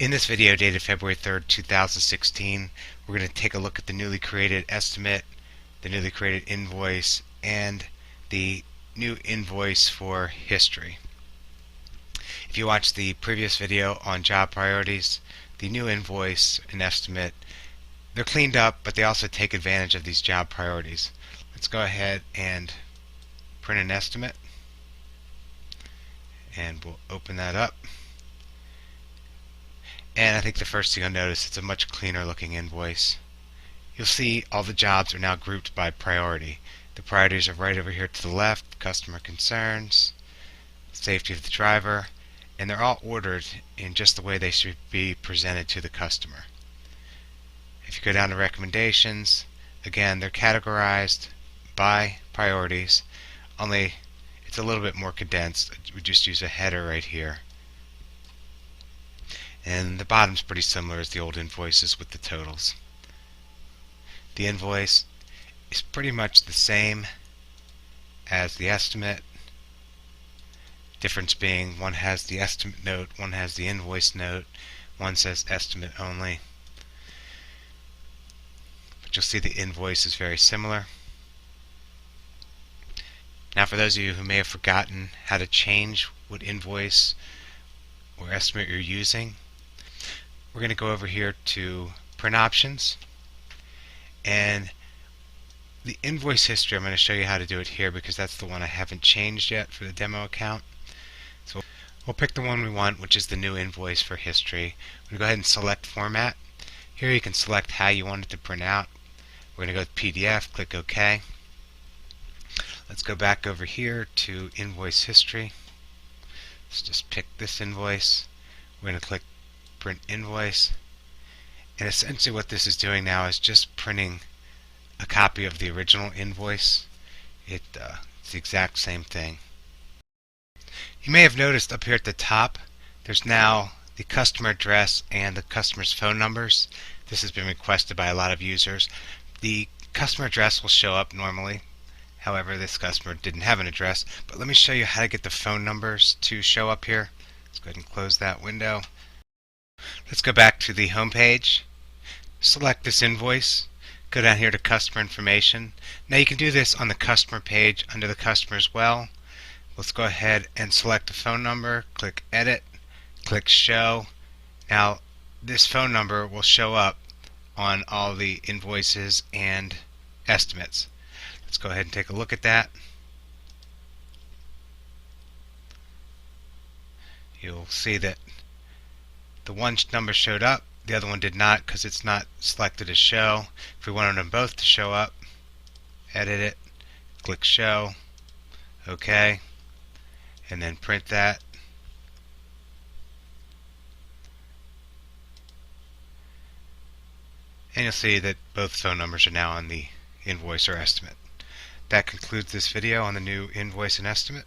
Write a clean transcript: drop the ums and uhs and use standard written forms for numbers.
In this video dated February 3rd, 2016, we're going to take a look at the newly created estimate, the newly created invoice, and the new invoice for history. If you watched the previous video on job priorities, the new invoice and estimate, they're cleaned up, but they also take advantage of these job priorities. Let's go ahead and print an estimate, and we'll open that up. And I think the first thing you'll notice, it's a much cleaner looking invoice. You'll see all the jobs are now grouped by priority. The priorities are right over here to the left: customer concerns, safety of the driver, and they're all ordered in just the way they should be presented to the customer. If you go down to recommendations, again, they're categorized by priorities, only it's a little bit more condensed. We just use a header right here. And the bottom's pretty similar as the old invoices with the totals. The invoice is pretty much the same as the estimate. Difference being one has the estimate note, one has the invoice note, one says estimate only. But you'll see the invoice is very similar. Now, for those of you who may have forgotten how to change what invoice or estimate you're using, we're going to go over here to print options, and the invoice history, I'm going to show you how to do it here because that's the one I haven't changed yet for the demo account. So we'll pick the one we want, which is the new invoice for history. We're going to go ahead and select format. Here you can select how you want it to print out. We're going to go with PDF, click OK. Let's go back over here to invoice history. Let's just pick this invoice. We're going to click print invoice, and essentially what this is doing now is just printing a copy of the original invoice. It's the exact same thing. You may have noticed up here at the top there's now the customer address and the customer's phone numbers. This has been requested by a lot of users. The customer address will show up normally. However, this customer didn't have an address, but let me show you how to get the phone numbers to show up here. Let's go ahead and close that window. Let's go back to the home page, select this invoice, go down here to customer information. Now you can do this on the customer page under the customer as well. Let's go ahead and select the phone number, click edit, click show. Now this phone number will show up on all the invoices and estimates. Let's go ahead and take a look at that. You'll see that the one number showed up, the other one did not because it's not selected as show. If we wanted them both to show up, edit it, click show, OK, and then print that. And you'll see that both phone numbers are now on the invoice or estimate. That concludes this video on the new invoice and estimate.